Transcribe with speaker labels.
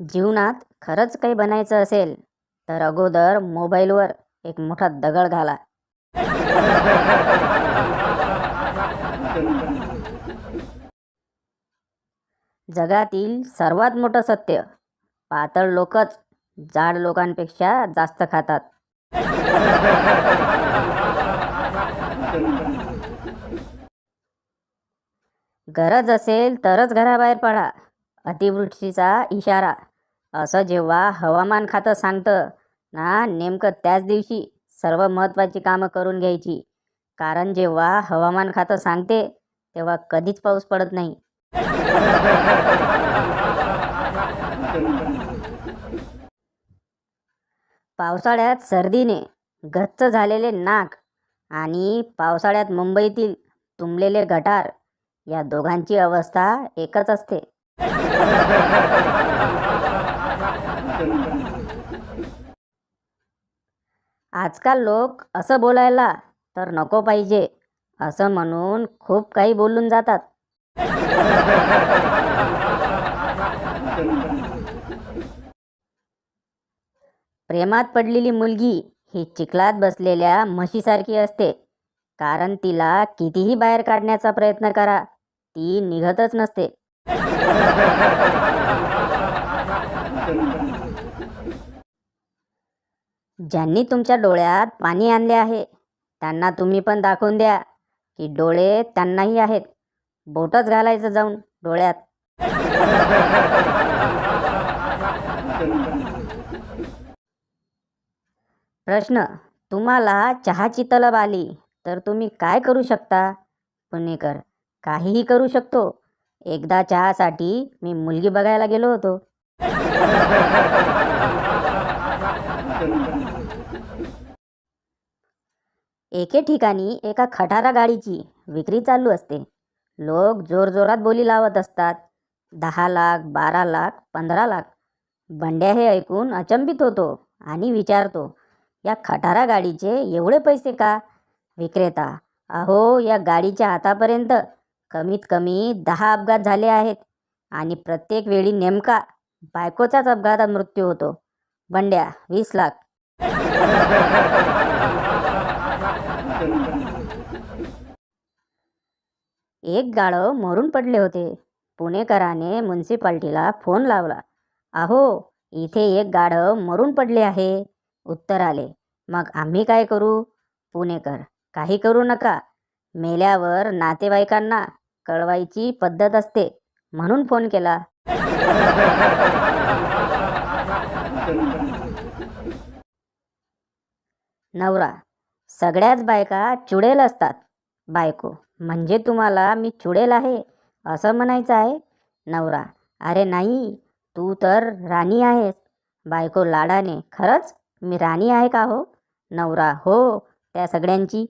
Speaker 1: जीवनात खरंच काही बनायचं असेल तर अगोदर मोबाईलवर एक मोठा दगड घाला. जगातील सर्वात मोठं सत्य, पातळ लोकच जाड लोकांपेक्षा जास्त खातात. गरज असेल तरच घराबाहेर पडा. अतिवृष्टीचा इशारा असं जेव्हा हवामान खातं सांगतं ना, नेमकं त्याच दिवशी सर्व महत्त्वाची कामं करून घ्यायची. कारण जेव्हा हवामान खातं सांगते तेव्हा कधीच पाऊस पडत नाही. पावसाळ्यात सर्दीने गच्च झालेले नाक आणि पावसाळ्यात मुंबईतील तुंबलेले गटार, या दोघांची अवस्था एकच असते. आजकाल लोक असं बोलायला तर नको पाहिजे असं म्हणून खूप काही बोलून जातात. प्रेमात पडलेली मुलगी ही चिखलात बसलेल्या म्हशीसारखी असते. कारण तिला कितीही बाहेर काढण्याचा प्रयत्न करा, ती निघतच नसते. ज्यांनी तुमच्या डोळ्यात पाणी आणले आहे त्यांना तुम्ही पण दाखवून द्या की डोळे त्यांनाही आहेत. बोटच घालायचं जाऊन डोळ्यात. प्रश्न: तुम्हाला चहाची तलब आली तर तुम्ही काय करू शकता? पुणेकर: काहीही करू शकतो. एकदा चहासाठी मी मुलगी बघायला गेलो होतो. एके ठिकाणी एका खटारा गाडीची विक्री चालू असते. लोक जोरजोरात बोली लावत असतात. 10 लाख, 12 लाख, 15 लाख. बंड्या हे ऐकून अचंबित होतो आणि विचारतो, या खटारा गाडीचे एवढे पैसे का? विक्रेता: अहो, या गाडीच्या आतापर्यंत कमीत कमी 10 अपघात झाले आहेत आणि प्रत्येक वेळी नेमका बायकोचाच अपघातात मृत्यू होतो. बंड्या: 20 लाख. एक गाढव मरून पडले होते. पुणेकराने म्युन्सिपाल्टीला फोन लावला. अहो, इथे एक गाढव मरून पडले आहे. उत्तर आले. मग आम्ही काय करू? पुणेकर: काही करू नका. मेल्यावर नातेवाईकांना कळवायची पद्धत असते म्हणून फोन केला. नवरा: सगळ्याच बायका चुडेल असतात. बायको: म्हणजे तुम्हाला मी चुडेल आहे असं म्हणायचं आहे? नवरा: अरे नाही, तू तर राणी आहेस. बायको लाडाने: खरंच मी राणी आहे का हो? नवरा: हो, त्या सगळ्यांची.